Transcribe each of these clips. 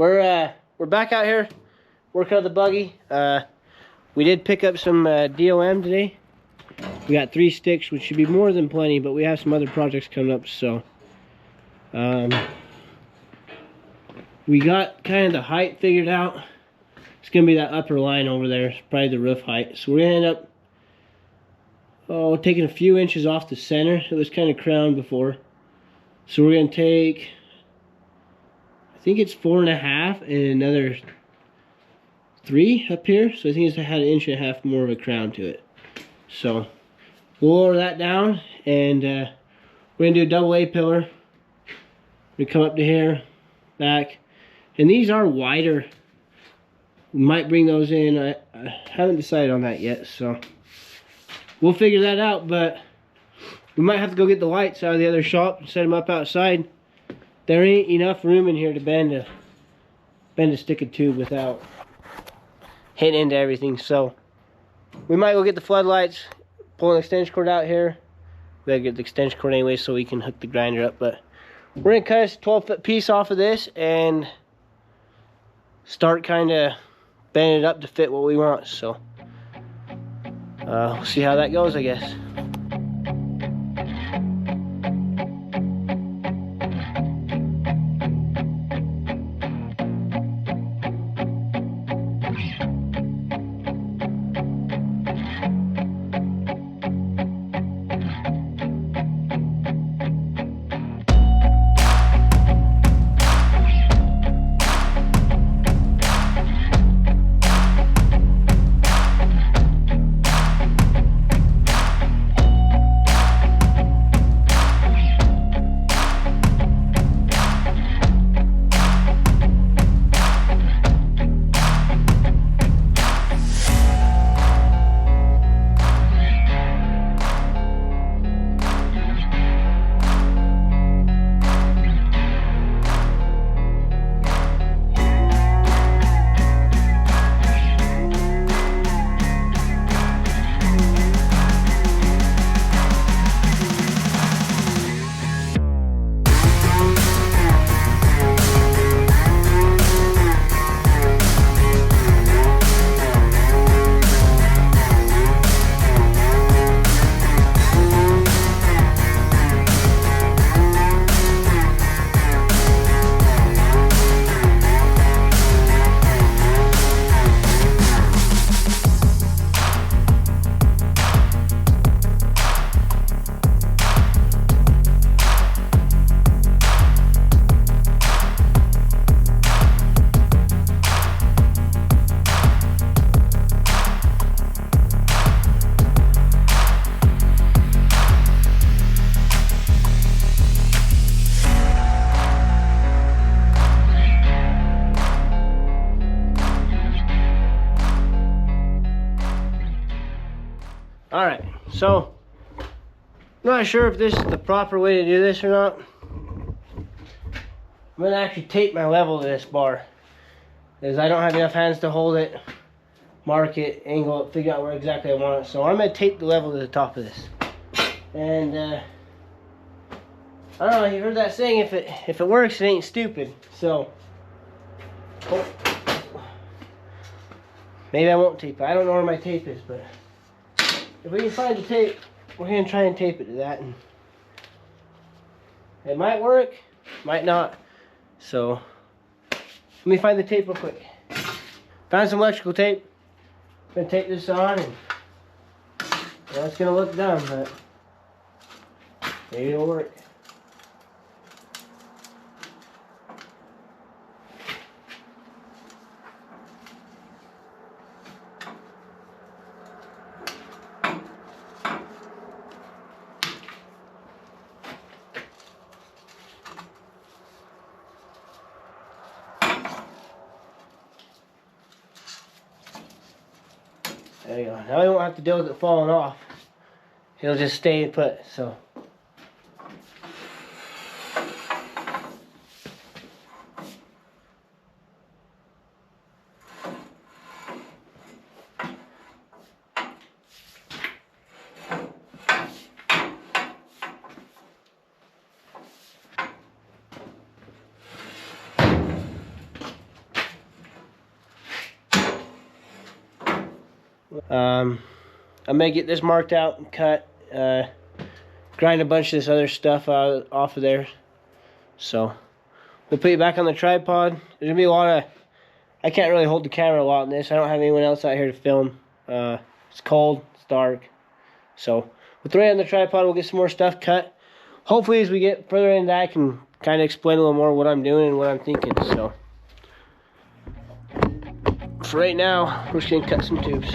we're back out here working on the buggy. We did pick up some DOM today. We got 3 sticks, which should be more than plenty, but we have some other projects coming up, so we got kind of the height figured out. It's gonna be that upper line over there. It's probably the roof height. So we're gonna end up taking a few inches off the center. It was kind of crowned before. So we're gonna take, I think it's 4.5 and another 3 up here. So I think it's had 1.5 inches more of a crown to it. So we'll lower that down, and we're gonna do a double A pillar. We come up to here, back, and these are wider. We might bring those in. I haven't decided on that yet, so we'll figure that out. But we might have to go get the lights out of the other shop and set them up outside. There ain't enough room in here to bend a stick of tube without hitting into everything. So we might go get the floodlights, pull an extension cord out here. We gotta get the extension cord anyway so we can hook the grinder up. But we're gonna cut a 12-foot piece off of this and start kind of bending it up to fit what we want. So we'll see how that goes, I guess. Alright, so I'm not sure if this is the proper way to do this or not. I'm going to actually tape my level to this bar, because I don't have enough hands to hold it, mark it, angle it, figure out where exactly I want it. So I'm going to tape the level to the top of this. And I don't know, you heard that saying, if it works, it ain't stupid. So maybe I won't tape it. I don't know where my tape is, but if we can find the tape, we're going to try and tape it to that. And it might work, might not. So let me find the tape real quick. Found some electrical tape. I'm going to tape this on, and well, it's going to look dumb, but maybe it'll work. There you go. Now we won't have to deal with it falling off. It'll just stay put, so. I may get this marked out and cut, grind a bunch of this other stuff off of there. So we'll put it back on the tripod. There's gonna be a lot of, I can't really hold the camera a lot in this. I don't have anyone else out here to film. It's cold, it's dark. So we'll throw it on the tripod, we'll get some more stuff cut. Hopefully as we get further into that, I can kind of explain a little more what I'm doing and what I'm thinking. So for right now, we're just gonna cut some tubes.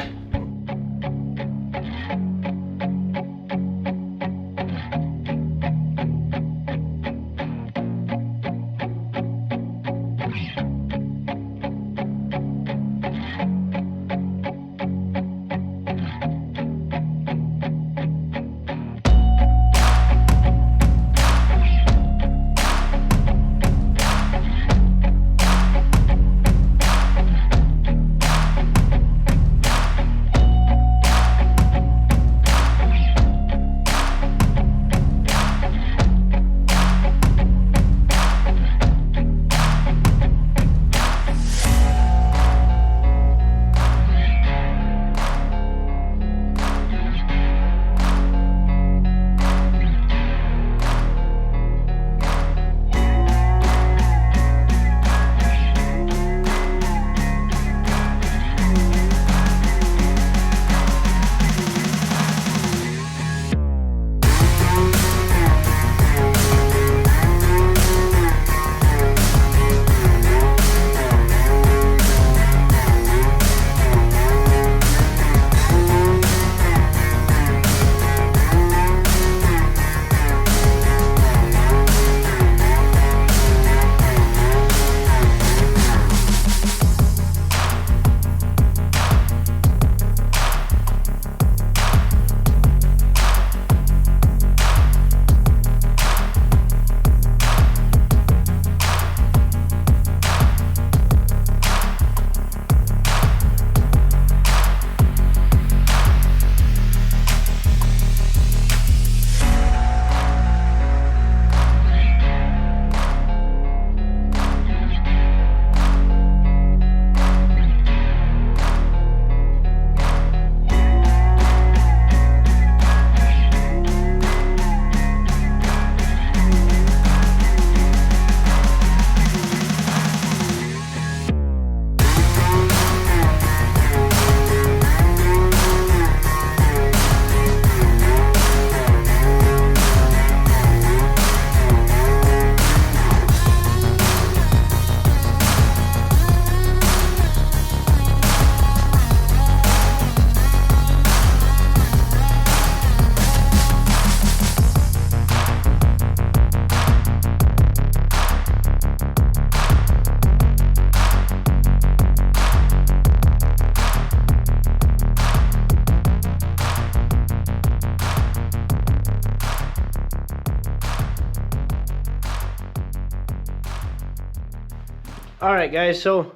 Alright guys, so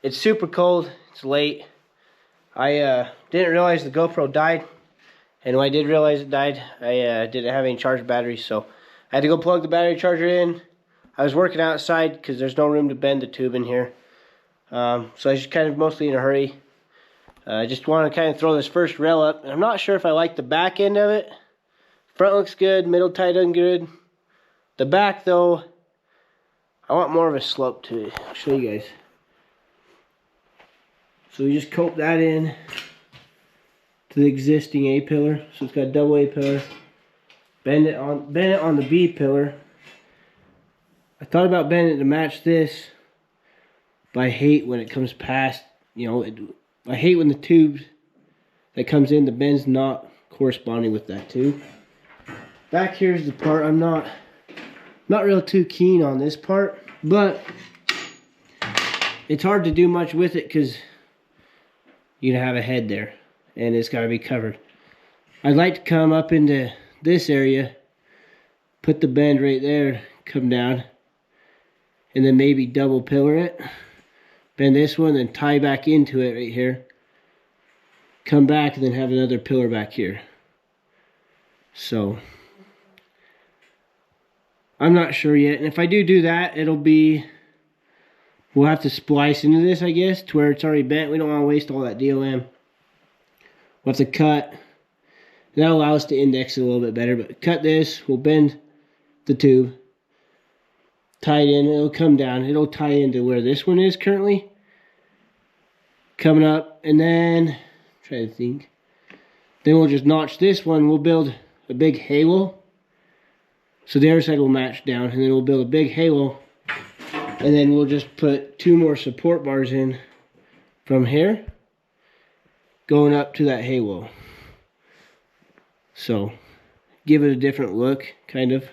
it's super cold, it's late. I didn't realize the GoPro died, and when I did realize it died, I didn't have any charged batteries, so I had to go plug the battery charger in. I was working outside because there's no room to bend the tube in here, so I was just kind of mostly in a hurry. I just want to kind of throw this first rail up, and I'm not sure if I like the back end of it. Front looks good, middle tied in good. The back though, I want more of a slope to it. I'll show you guys. So we just cope that in to the existing A pillar. So it's got a double A pillar. Bend it on the B pillar. I thought about bending it to match this, but I hate when it comes past, I hate when the tube that comes in, the bend's not corresponding with that tube. Back here's the part I'm not real too keen on this part, but it's hard to do much with it because you have a head there and it's got to be covered. I'd like to come up into this area, put the bend right there, come down, and then maybe double pillar it, bend this one, then tie back into it right here, come back, and then have another pillar back here. So I'm not sure yet, and if I do that, we'll have to splice into this, I guess, to where it's already bent. We don't want to waste all that DOM. we'll have to cut. That'll allow us to index it a little bit better. But cut this, we'll bend the tube, tie it in, it'll come down. It'll tie into where this one is currently. Coming up, and then, trying to think. Then we'll just notch this one. We'll build a big halo. So the other side will match down, and then we'll build a big halo. And then we'll just put 2 more support bars in from here, going up to that halo. So, give it a different look, kind of.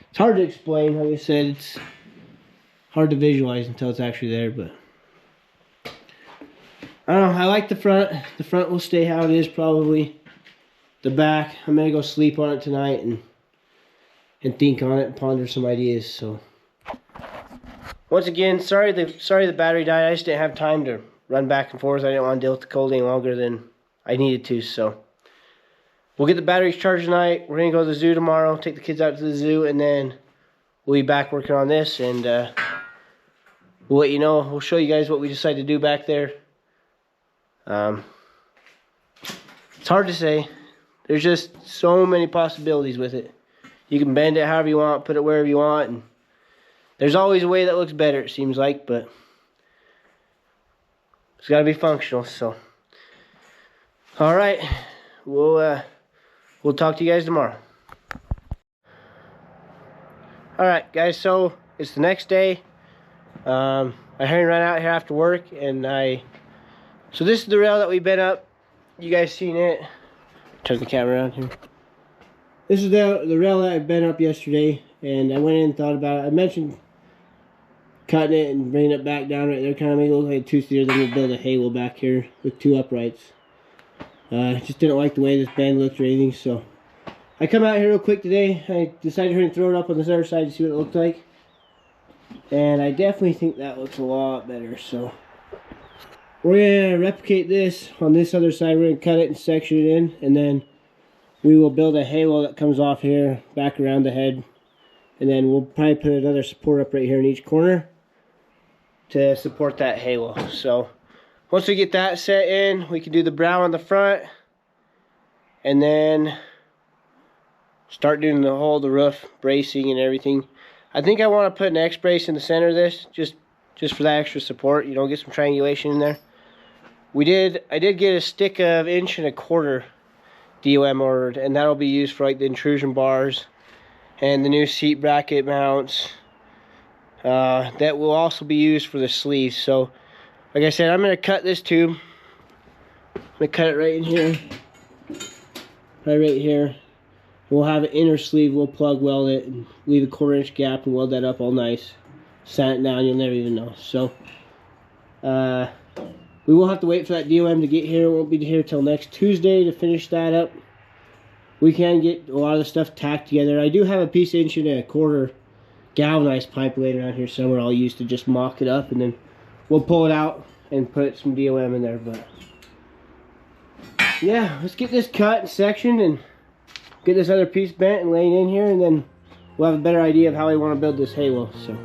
It's hard to explain, like I said, it's hard to visualize until it's actually there, but I don't know, I like the front. The front will stay how it is probably. The back, I'm gonna go sleep on it tonight and think on it and ponder some ideas. So once again, sorry the battery died. I just didn't have time to run back and forth. I didn't want to deal with the cold any longer than I needed to, so we'll get the batteries charged tonight. We're gonna go to the zoo tomorrow, take the kids out to the zoo, and then we'll be back working on this, and we'll let you know. We'll show you guys what we decide to do back there. It's hard to say. There's just so many possibilities with it. You can bend it however you want, put it wherever you want, and there's always a way that looks better, it seems like, but it's got to be functional. So, all right, we'll talk to you guys tomorrow. All right, guys. So it's the next day. I hurried right out here after work, and so this is the rail that we've been up. You guys seen it? Turn the camera around here. This is the rail that I've been up yesterday, and I went in and thought about it. I mentioned cutting it and bringing it back down right there, kind of make it look like a two-seater. Then we'll build a halo back here with 2 uprights. Just didn't like the way this band looked or anything, so I come out here real quick today. I decided to throw it up on this other side to see what it looked like, and I definitely think that looks a lot better. So we're gonna replicate this on this other side. We're gonna cut it and section it in, and then we will build a halo that comes off here back around the head, and then we'll probably put another support up right here in each corner to support that halo. So once we get that set in, we can do the brow on the front, and then start doing the roof bracing and everything. I think I want to put an X brace in the center of this, just for that extra support. You know, get some triangulation in there. I did get a stick of 1.25" DOM ordered, and that'll be used for like the intrusion bars and the new seat bracket mounts. That will also be used for the sleeves. So like I said, I'm going to cut this tube. I'm going to cut it right in here, right here. We'll have an inner sleeve. We'll plug weld it and leave a 1/4" gap and weld that up all nice. Sand it down, you'll never even know. So we will have to wait for that DOM to get here. It won't be here till next Tuesday to finish that up. We can get a lot of the stuff tacked together. I do have a piece of 1.25" galvanized pipe laying around here somewhere I'll use to just mock it up, and then we'll pull it out and put some DOM in there. But yeah, let's get this cut and sectioned and get this other piece bent and laying in here, and then we'll have a better idea of how we want to build this halo. So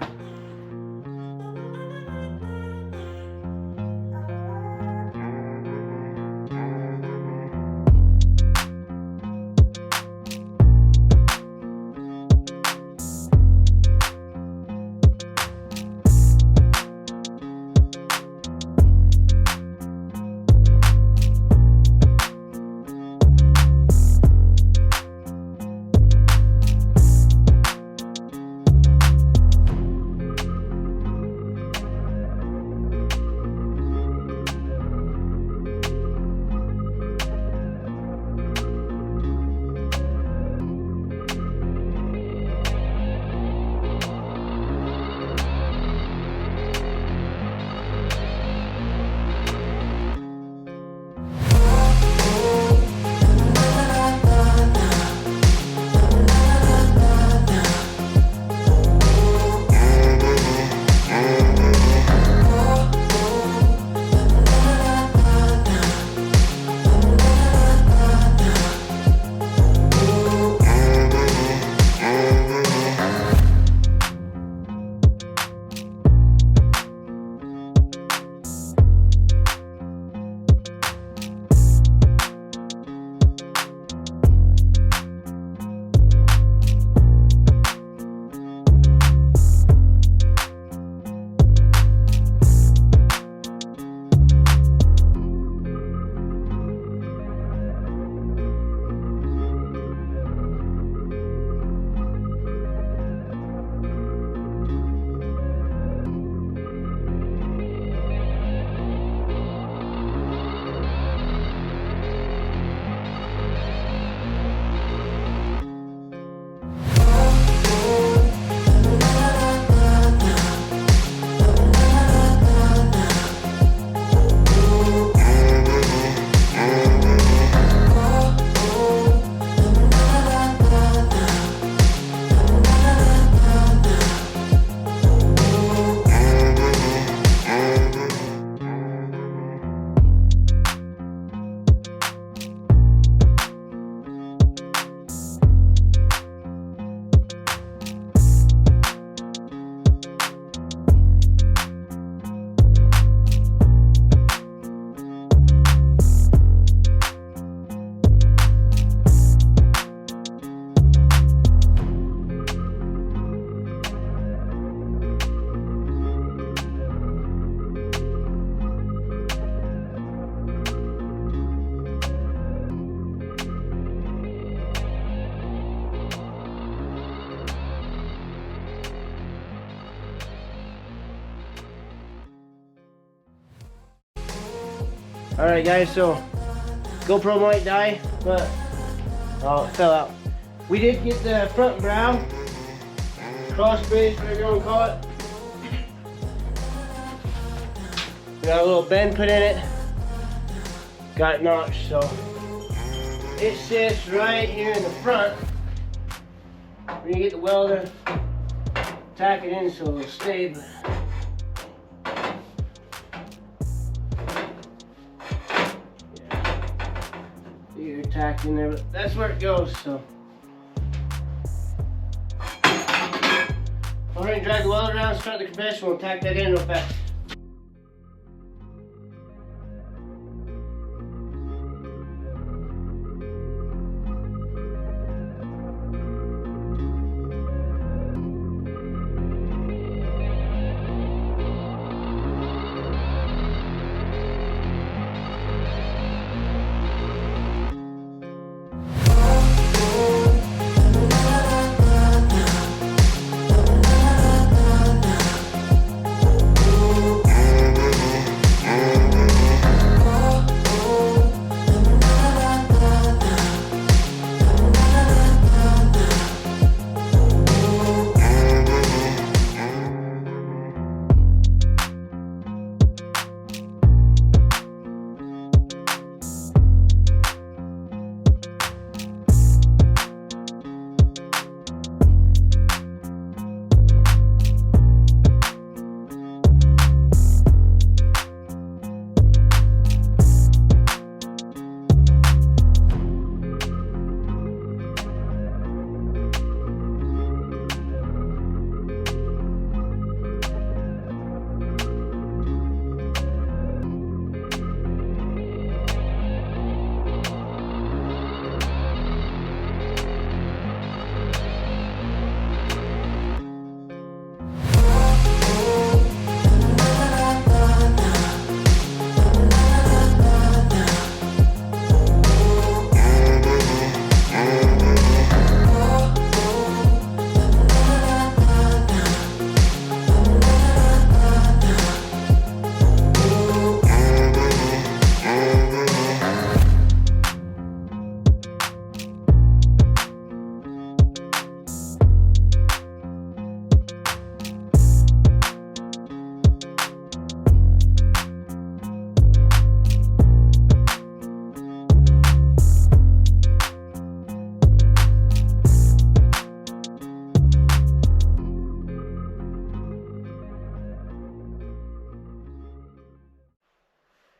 Alright guys, so GoPro might die, but oh, it fell out. We did get the front brow, cross bridge, whatever you want to call it. We got a little bend put in it. Got it notched, so it sits right here in the front. We're gonna get the welder, tack it in so it'll stay. But yeah, you're tacked in there, but that's where it goes. So I'm ready to drag the welder around, start the compressor, we'll tack that in real fast.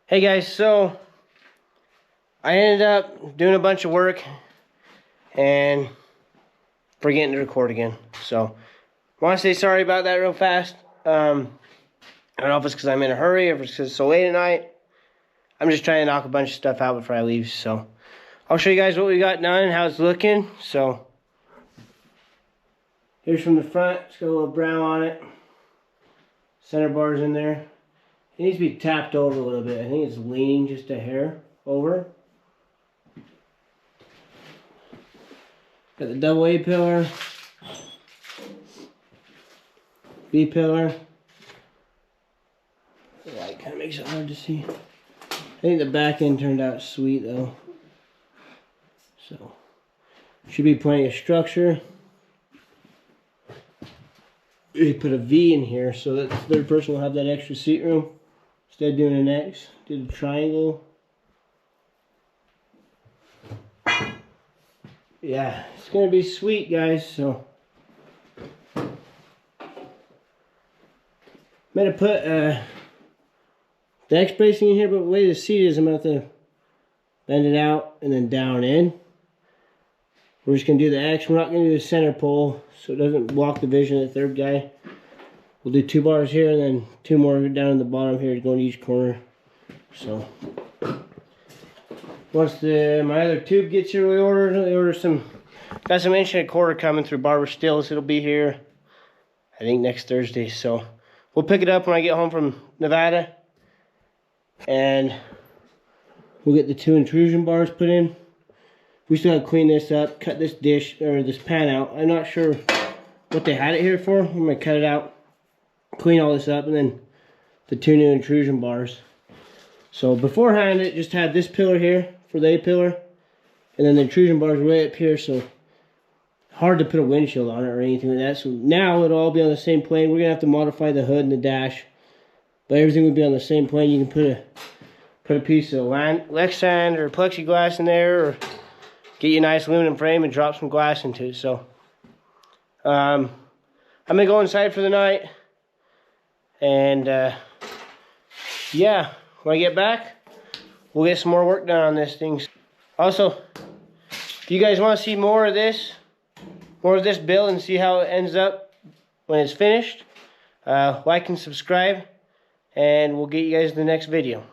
Hey guys, so I ended up doing a bunch of work and forgetting to record again. So I want to say sorry about that real fast. I don't know if it's because I'm in a hurry or if it's because it's so late at night. I'm just trying to knock a bunch of stuff out before I leave. So I'll show you guys what we got done and how it's looking. So here's from the front. It's got a little brown on it. Center bar's in there. It needs to be tapped over a little bit. I think it's leaning just a hair over. Got the double A pillar. B pillar. The light kind of makes it hard to see. I think the back end turned out sweet though. So, should be plenty of structure. We put a V in here so that the third person will have that extra seat room. Instead of doing an X, did a triangle. Yeah, it's gonna be sweet, guys. So I'm gonna put the X bracing in here, but the way the seat is, I'm gonna have to bend it out and then down in. We're just gonna do the X. We're not gonna do the center pole, so it doesn't block the vision of the third guy. We'll do 2 bars here and then 2 more down in the bottom here to go in each corner. So once my other tube gets here, we order some. Got some 1.25" coming through Barber Stills. It'll be here, I think, next Thursday. So we'll pick it up when I get home from Nevada, and we'll get the 2 intrusion bars put in. We still have to clean this up, cut this dish or this pan out. I'm not sure what they had it here for. I'm gonna cut it out, clean all this up, and then the 2 new intrusion bars. So beforehand, it just had this pillar here for the A-pillar, and then the intrusion bars way up here, so hard to put a windshield on it or anything like that. So now it'll all be on the same plane. We're gonna have to modify the hood and the dash, but everything would be on the same plane. You can put a piece of Lexan or plexiglass in there, or get you a nice aluminum frame and drop some glass into it. So I'm gonna go inside for the night, and yeah, when I get back, we'll get some more work done on this thing. Also, if you guys want to see more of this build and see how it ends up when it's finished, like and subscribe, and we'll get you guys in the next video.